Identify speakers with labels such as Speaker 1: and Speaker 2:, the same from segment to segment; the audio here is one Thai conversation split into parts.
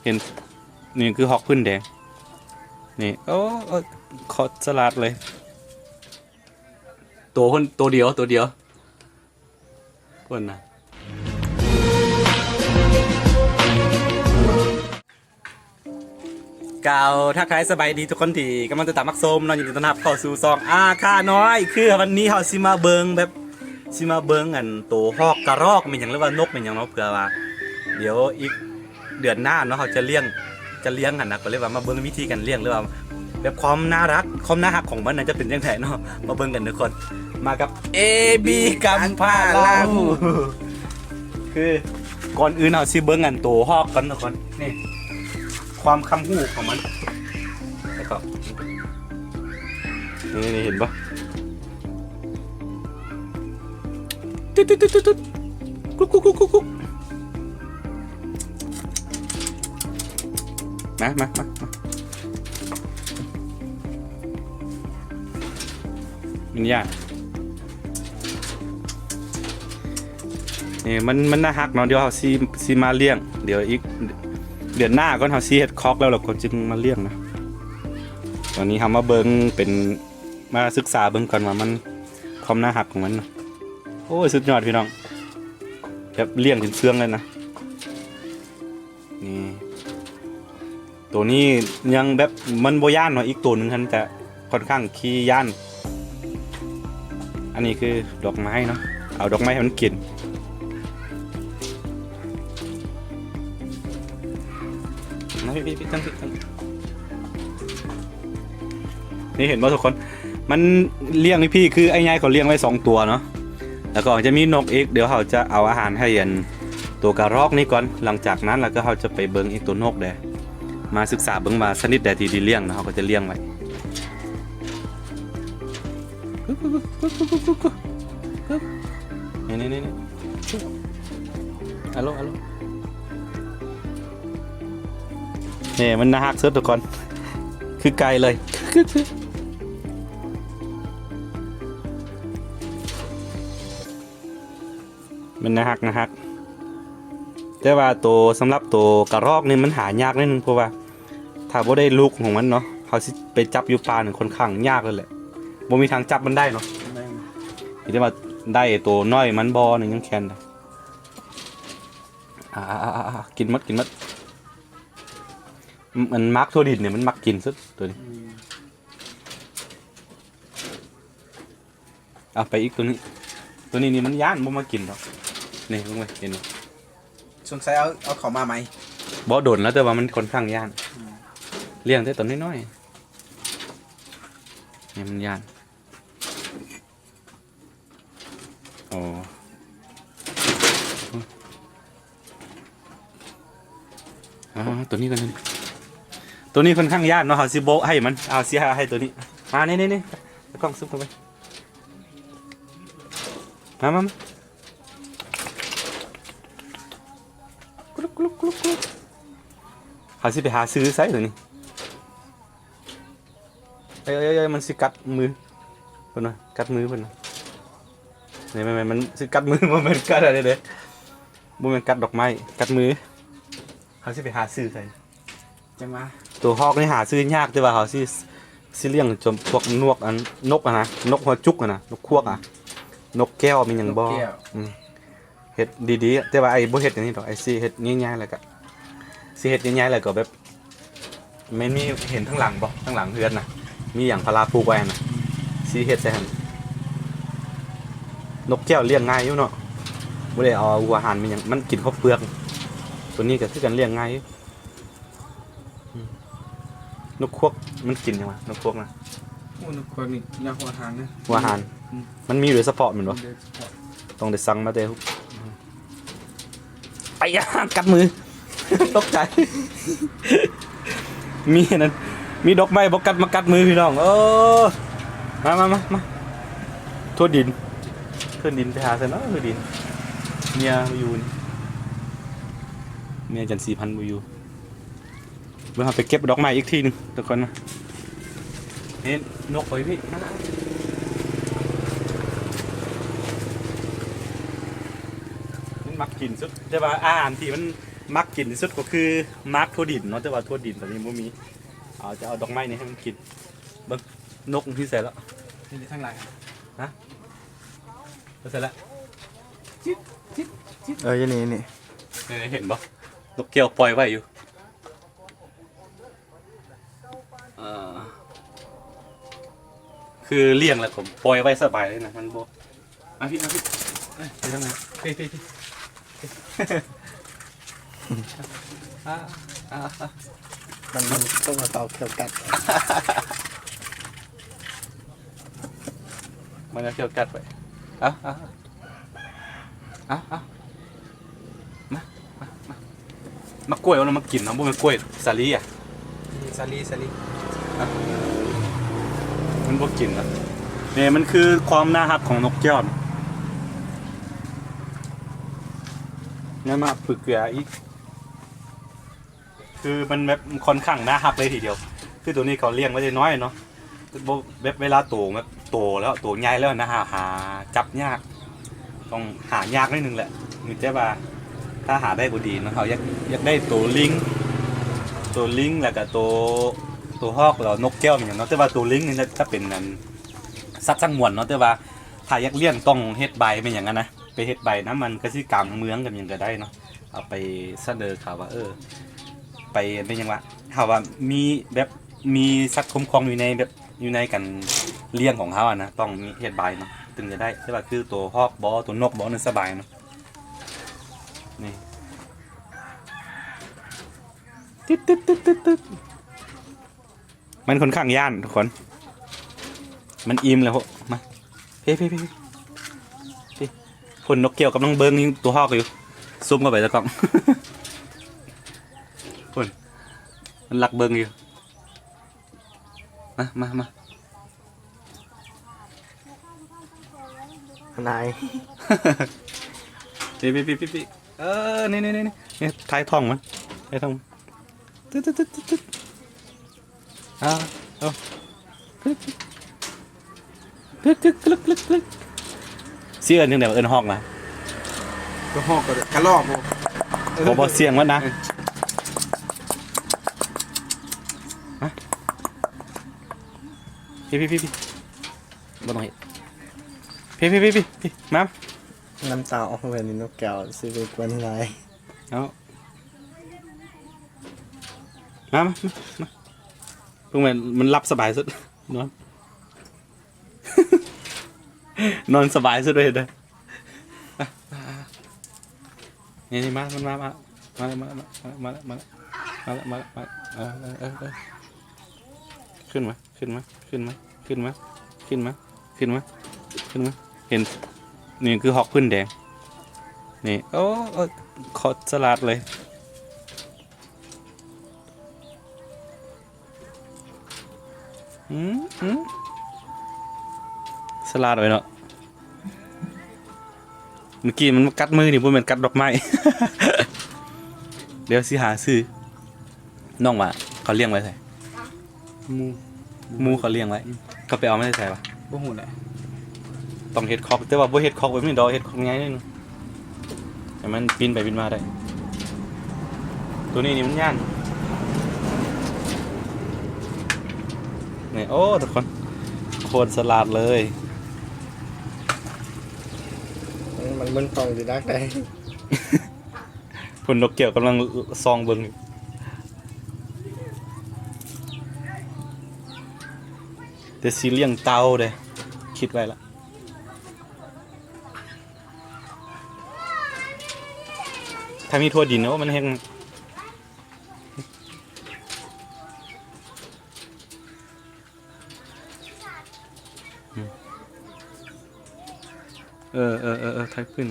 Speaker 1: ห็นนี่คือฮอกพื้นแดงนี่โอ้ขอสลัดเลยตัวเดียวคนนะกล่าวทักทายสบายดีทุกคนที่กำลังจะตามมักส้มนอนอยู่ในต้นหับเข้าสู่ซองค่าน้อยคือวันนี้เขาสิมาเบิงแบบสิมาเบิงอันตัวฮอกกระรอกเป็นอย่างหรือว่านกเป็นอย่างเนาะเผื่อว่าเดี๋ยวอีกเดือนหน้าเนาะเขาจะเลี้ยงหันนะก็เลยว่ามาเบิงวิธีการเลี้ยงหรือว่าแบบความน่ารักความน่ารักของมันจะเป็นยังไงเนาะมาเบิงกันทุกคนมากับ AB กัมพาลาคือก่อนอื่นเราสิเบิงอันตัวฮอกกันทุกคนนี่ความคำหูของมันแล้วก็นี่เห็นปะตุ๊ดกุ๊กมามันยากนี่มันน่าฮักเนาะเดี๋ยวเขาซีมาเลี้ยงเดี๋ยวอีกเดือนหน้าก็เขาซีเฮ็ดคอกแล้วเราก็จึงมาเลี้ยงนะตอนนี้ทำมาเบิ้งเป็นมาศึกษาเบิ้งก่อนว่ามันความน่าฮักของมันนะโอ้ยสุดยอดพี่น้องแบบเลี้ยงถึงเชื่องเลยนะนี่ตัวนี้ยังแบบมันโบย่านหน่อยอีกตัวหนึ่งท่านจะค่อนข้างขี้ย่านอันนี้คือดอกไม้เนาะเอาดอกไม้ให้มันกินนะพี่ตั้งนี่เห็นว่าทุกคนมันเลี้ยงนี่พี่คือไอ้ยายเขาเลี้ยงไว้2ตัวเนาะแล้วก็จะมีนกอีกเดี๋ยวเขาจะเอาอาหารให้ยันตัวกระรอกนี่ก่อนหลังจากนั้นแล้วก็เขาจะไปเบิ้งอีกตัวนกเด้มาศึกษาเบิ้งมาชนิดใดที่ดีเลี้ยงนะเขาก็จะเลี้ยงไว้นี่ฮัลโหลนี่มันน่าฮักสุดทุกคนคือไกลเลยมันน่าฮักแต่ว่าตัวสำหรับตัวกระรอกนี่มันหายากนิดนึงเพราะว่าถ้าบ่ได้ลูกของมันเนาะเขาสิไปจับอยู่ป่าหนึ่งค่อนข้างยากเลยแหละบ่มีทางจับมันได้เนาะที่ว่าได้ตัวน้อยมันบ่หนึ่งยังแค้นกินมัดมันมักทั่วดินเนี่ยมันมักกินสุดตัวนี้เอาไปอีกตัวนี้นี่มันย่านบ่มากินหรอกนี่ลงไปเห็นไหม
Speaker 2: สงสัยเอาเขามาไหม
Speaker 1: บ่โดนแล้วแต่ว่ามันค่อนข้างย่านเลี้ยงได้ตัวน้อยๆนี่มันย่านโอ้ตัวนี้กันตัวนี้ค่อนข้างยากเนาะเขาซิโบให้มันเอาซิให้ตัวนี้นี่กล้องซุปเข้าไปมากุ๊กเขาซิไปหาซื้อไซส์ตัวนี้เอ้ยมันสิกัดมือเพิ่นนะกัดมือเพิ่นนะนี่มันสิกัดมือมันกัดอะไรเด้มันกัดดอกไม้กัดมือเขาสิไปหาซื้อไซส์
Speaker 2: จังมา
Speaker 1: ตัวฮอกนี่หาซื้อยากแต่ว่าเขาสิเลี้ยงจมพวกนกนะนกหัวจุกนะนกควกนกแก้วมีอย่างบ่เฮ็ดดีๆแต่ว่าไอ้บ่เฮ็ดอย่างนี้ดอกไอ้สิเฮ็ดง่ายๆแล้วก็สิเฮ็ดง่ายๆแล้วก็แบบไม่มีเห็นข้างหลังบ่ข้างหลังเฮือนน่ะมีอย่างพลาปลูกไว้น่ะสิเฮ็ดใส่หั่นนกแก้วเลี้ยงง่ายอยู่เนาะบ่ได้เอาอาหารมันหยังมันกินข้าวเปลือกตัวนี้ก็คือกันเลี้ยงง่ายนกควกมันกินยังไงนกควกนะ
Speaker 2: โอ้นกควกนี่ยาหัวหางนะ
Speaker 1: หัวหางมันมีหรือเฉพาะมันวะต้องได้สั่งมาเด้อไอ้ยากัดมือตกใจมีนั่นมีดอกไม้บอกกัดมากัดมือพี่น้องมาทั่วดินไปหาเสนาะทั่วดินเมียอยู่เมียจัน4,000บูยูเมื่อเราไปเก็บดอกไม้อีกทีนึงทุกคนนะเห็นนกไปพี่มันมักกินสุดแต่ว่าอาหารที่มัน มักกินที่สุดก็คือมักทั่วดินเนาะแต่ว่าทั่วดินตอนนี้บ่มีจะเอาดอกไม้นี่ให้มันกินเบิ่งนกที่ใส่แล้ว
Speaker 2: นี่ทั้งหลาย
Speaker 1: ใส่แล้ว
Speaker 3: อยังนี่นี่
Speaker 1: เห็นบ่นกแก้วปล่อยไว้อยู่คือเลี้ยงแล้วผมปล่อยไว้สบายเลยนะมันบ่พี่ไปทางไหนพี่
Speaker 3: มันต้องมาต่อเกี่ยวกับ
Speaker 1: มันจะเกี่ยวกัดไปมากล้วยเอาแล้วมากินเนาะบ่แม่นกล้วยสาลี่อ่ะ
Speaker 2: ซาลี
Speaker 1: มันบ่กินอ่ะเนี่ยมันคือความน่ารักของนกแก้วงั้นมาฝึกเกลืออีกคือมันแบบค่อนข้างน่ารักเลยทีเดียวคือตัวนี้เขาเลี้ยงไว้ได้น้อยเนาะแบบเวลาโตแบบโตแล้วโตใหญ่แล้วนะหาจับยากต้องหายากนิดนึงแหละนี่แต่ว่าถ้าหาได้บ่ดีเนาะเขาอยากได้ตัวลิงแล้วก็ตัวฮอกแล้วนกแก้วอย่างเนาะแต่ว่าตัวลิงนี่ถ้าเป็นนั้นสัตว์สงวนเนาะแต่ว่าถ้าอยากเลี้ยงต้องเฮ็ดใบเป็นอย่างนั้นนะไปเฮ็ดใบนะมันก็สิกลางเมืองกันยังก็ได้เนาะเอาไปเสนอเขาว่าไปเป็นยังว่าเขาว่ามีแบบมีสัตว์คุ้มครองอยู่ในกันเลี้ยงของเขาอ่ะนะต้องมีเฮ็ดใบเนาะถึงจะได้ใช่ป่ะคือตัวฮอกบอตัวนกบอนี่สบายเนาะนี่ตึ๊ดมันค่อนข้างย่านทุกคนมันอิ่มแล้วพวกมาพี่คนนกเกี่ยวกับน้องเบิ้งนี่ตัวฮอกอยู่ซุ่มเข้าไปตะกล้อง คนมันหลักเบิ้งอยู่มา
Speaker 3: นาย
Speaker 1: พี่นี่ท้ายท่องมันท้ายท่องตึ๊ดเอากึกเสียงนึงเดี๋ยวเอิ้นฮอกนะ
Speaker 2: ก็หอกก็กระลอก
Speaker 1: บ่เสียงมันนะพี่บ่ต้องเฮ็ดพี่มา
Speaker 3: น้ำตาออกแบบนี้นกแก้วสิไปกวนนาย
Speaker 1: เอามาพวกมันรับสบายสุดนอนสบายสุดเลยเด้อนี่มามันมาขึ้นมาเห็นนี่คือฮอกพื้นแดงนี่โอ้ขอสลัดเลยสลัดไว้เนาะเมื่อกี้มันกัดมือนี่บ่แม่นกัดดอกไม้ เดี๋ยวสิหาซื้อน้องว่าเขาเลี้ยงไว้ใส่มูเขาเลี้ยงไว้เขาไปเอาไม่ได้ใส่ปะ
Speaker 2: บ่หูแหละ
Speaker 1: ต้องเฮ็ดคอกแต่ว่าบ่เฮ็ดคอกไว้ไม่ดอกเฮ็ดคอกง่ายนิดนึงแต่มันปีนไปปีนมาได้ตัวนี้นี่มันย่านนี่โอ้ทุกคนโคตรสลัดเลย
Speaker 3: มันมึนฟองดีนักได้
Speaker 1: พุ่นนกเกี่ยวกำลังซองเบิ่งอยู่แต่สิเลี้ยงเต่าเด้คิดไว้ละถ้ามีทั่วดินนะว่ามันแห้งไทยพื้น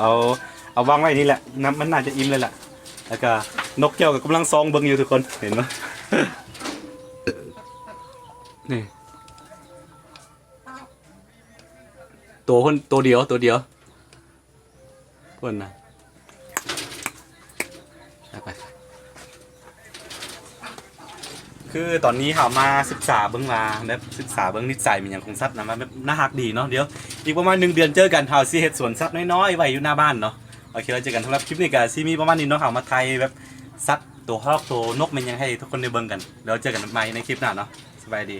Speaker 1: เอาวางไว้นี่แหละน้ำมันน่าจะอิ่มเลยแหละแล้วก็นกแก้วกับกำลังซองเบิ่งอยู่ทุกคนเห็นไหม นี่ตัวเดียวคนนะ ไปคือตอนนี้เขามาศึกษาเบื้องมาแบบศึกษาเบื้องนิสัยมันอย่างของสัตว์นะมันแบบน่าฮักดีเนาะเดี๋ยวอีกประมาณ1 เดือนเจอกันเขาสิเฮ็ดสวนสัตว์น้อยๆไว้อยู่หน้าบ้านเนาะโอเคเราเจอกันสำหรับคลิปนี้ก็สิมีประมาณนี้เนาะเขามาไทยแบบสัตว์ตัวฮอกตัวนกมันยังให้ทุกคนได้เบิ่งกันเดี๋ยวเจอกันใหม่ในคลิปหน้าเนาะสบายดี